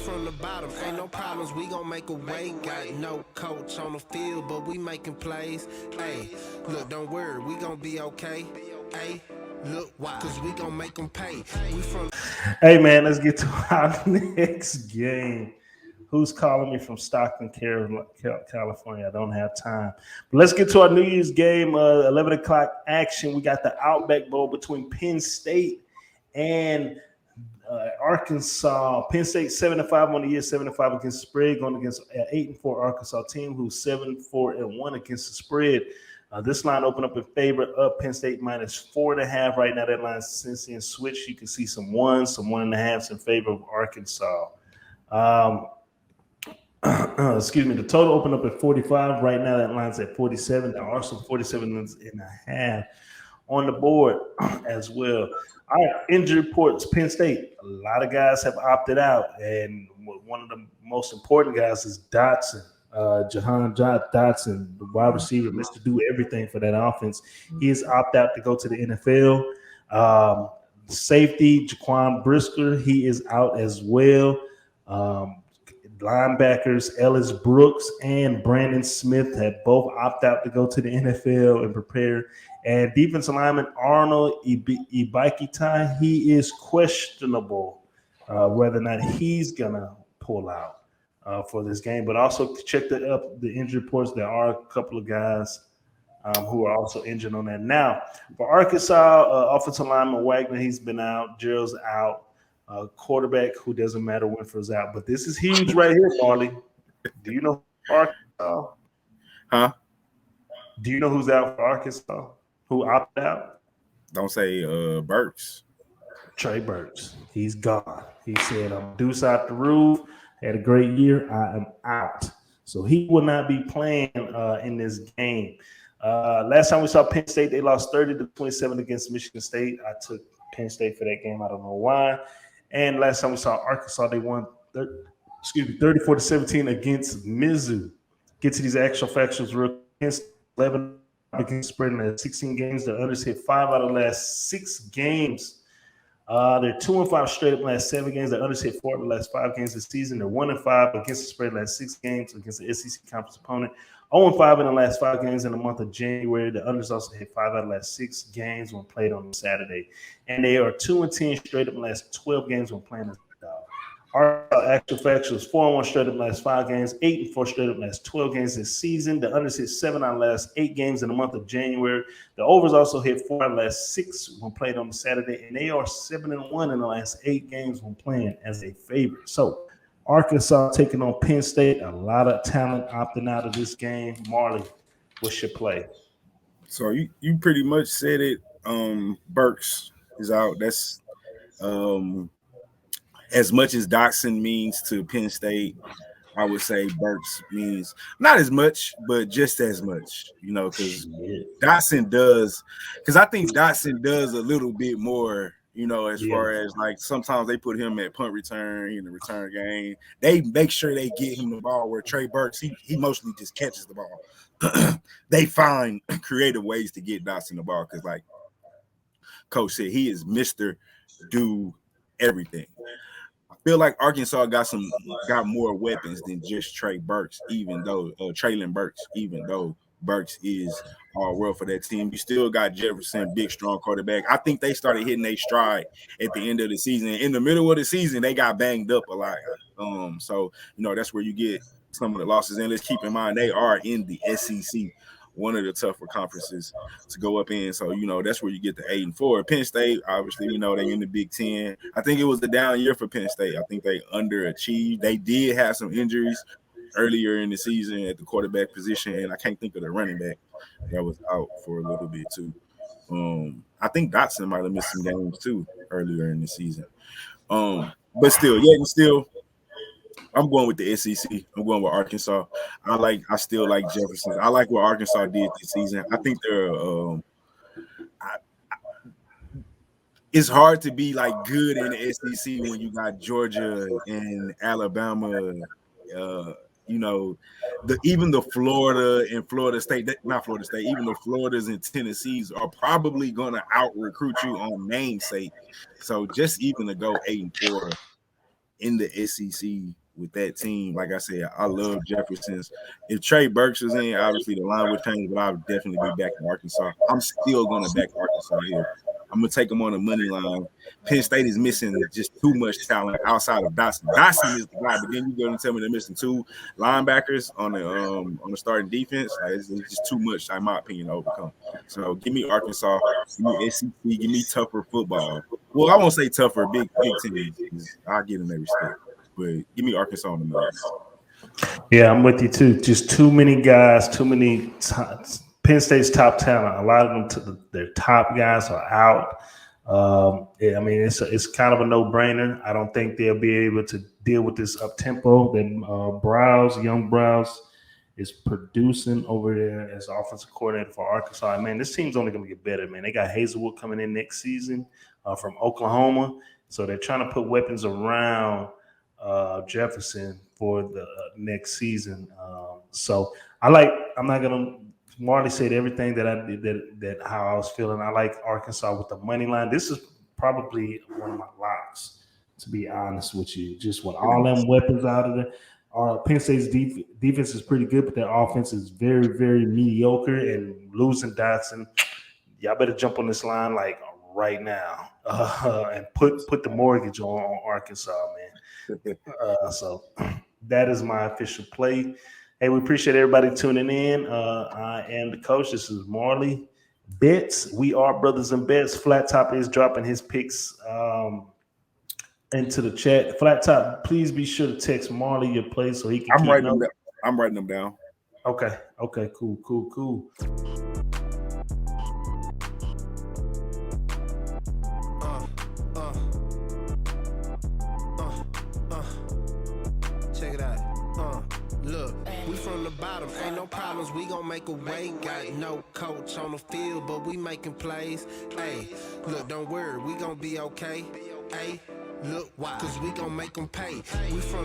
from the bottom, ain't no problems, we gon' make a way. Got no coach on the field, but we making plays. Hey, look, don't worry, we gon' be okay. Hey, look, why? Cause we gon' make them pay. We from. Hey, man, let's get to our next game. Who's calling me from Stockton, California? I don't have time. But let's get to our New Year's game. 11 o'clock action. We got the Outback Bowl between Penn State and Arkansas. Penn State 7-5 on the year, 7-5 against the spread, going against an 8-4 Arkansas team who's 7-4-1 against the spread. This line opened up in favor of Penn State -4.5. Right now, that line since then switched. You can see some 1.5s in favor of Arkansas. Excuse me. The total opened up at 45. Right now, that line's at 47. There are some 47.5 on the board as well. All right, injury reports. Penn State. A lot of guys have opted out, and one of the most important guys is Dotson. Jahan Dotson, the wide receiver, Mr. Do everything for that offense. He is opt out to go to the NFL. Safety, Jaquan Brisker, he is out as well. Linebackers, Ellis Brooks and Brandon Smith have both opt out to go to the NFL and prepare. And defensive lineman Arnold Ibaikitai, he is questionable whether or not he's going to pull out for this game. But also check the injury reports. There are a couple of guys who are also injured on that. Now, for Arkansas, offensive lineman Wagner, he's been out. Gerald's out. Quarterback who doesn't matter when Winford's out. But this is huge right here, Marley. Do you know Arkansas? Huh? Do you know who's out for Arkansas? Who opted out? Don't say Burks. Trey Burks. He's gone. He said, I'm deuce out the roof. Had a great year. I am out. So he will not be playing in this game. Last time we saw Penn State, they lost 30-27 against Michigan State. I took Penn State for that game. I don't know why. And last time we saw Arkansas, they won 34-17 against Mizzou. Get to these actual factions real quick. 11 against spreading at 16 games. The unders hit 5 out of the last 6 games. They're 2-5 straight up last 7 games. The unders hit 4 of the last 5 games this season. They're 1-5 against the spread last 6 games against the SEC conference opponent. 0-5 in the last 5 games in the month of January. The unders also hit 5 out of the last 6 games when played on Saturday. And they are 2-10 straight up in the last 12 games when playing as a dog. Our actual factuals 4-1 straight up in the last 5 games, 8-4 straight up in the last 12 games this season. The unders hit 7 out of the last 8 games in the month of January. The overs also hit 4 out of the last 6 when played on Saturday. And they are 7-1 in the last 8 games when playing as a favorite. So Arkansas taking on Penn State. A lot of talent opting out of this game. Marley, what's your play? So you pretty much said it. Burks is out. That's as much as Dotson means to Penn State, I would say Burks means not as much, but just as much, because Dotson does, because I think Dotson does a little bit more, as far as like sometimes they put him at punt return in the return game. They make sure they get him the ball where Trey Burks, he mostly just catches the ball. They find creative ways to get Dotson the ball because like Coach said, he is Mr. Do everything. I feel like Arkansas got more weapons than just Trey Burks, even though Traylon Burks, even though Burks is all world for that team. You still got Jefferson, big, strong quarterback. I think they started hitting their stride at the end of the season. In the middle of the season, they got banged up a lot. So that's where you get some of the losses. And let's keep in mind they are in the SEC, one of the tougher conferences to go up in. So, that's where you get the 8-4. Penn State, obviously, they in the Big Ten. I think it was the down year for Penn State. I think they underachieved. They did have some injuries earlier in the season at the quarterback position, and I can't think of the running back that was out for a little bit too. I think Dotson might have missed some games too earlier in the season. But still, I'm going with the SEC. I'm going with Arkansas. I still like Jefferson. I like what Arkansas did this season. I think they're it's hard to be like good in the SEC when you got Georgia and Alabama, even the Florida and Florida State, not Florida State, even the Floridas and Tennessees are probably going to out recruit you on namesake. So just even to go 8-4 in the SEC with that team. Like I said, I love Jefferson's. If Trey Burks was in, obviously the line would change, but I would definitely be back in Arkansas. I'm still going to back Arkansas here. I'm going to take them on the money line. Penn State is missing just too much talent outside of Dotson. Dotson is the guy, but then you go and tell me they're missing 2 linebackers on the starting defense. Like, it's just too much, in my opinion, to overcome. So give me Arkansas, give me SEC, give me tougher football. Well, I won't say tougher, big teams. I'll give them their respect. But give me Arkansas on the money. Yeah, I'm with you too. Just too many guys, too many Penn State's top talent. A lot of them, their top guys are out. I mean, it's kind of a no-brainer. I don't think they'll be able to deal with this up tempo that young Browse, is producing over there as offensive coordinator for Arkansas. Man, this team's only going to get better. Man, they got Hazelwood coming in next season from Oklahoma, so they're trying to put weapons around Jefferson for the next season. So I'm not gonna. Marley said everything that I did, that how I was feeling. I like Arkansas with the money line. This is probably one of my locks, to be honest with you. Just with all them weapons out of there. Penn State's defense is pretty good, but their offense is very, very mediocre. And losing Dotson, y'all better jump on this line like right now and put the mortgage on Arkansas, man. So that is my official play. Hey, we appreciate everybody tuning in. I am the coach. This is Marley Bets. We are Brothas N Bets. Flat Top is dropping his picks into the chat. Flat Top, please be sure to text Marley your play so he can I'm writing them down. Okay, cool. Check it out. Look, we from the bottom, ain't no problems, we gon' make a way. Got no coach on the field, but we making plays. Hey, look, don't worry, we gon' be okay. Hey, look, why? Cause we gon' make them pay. We from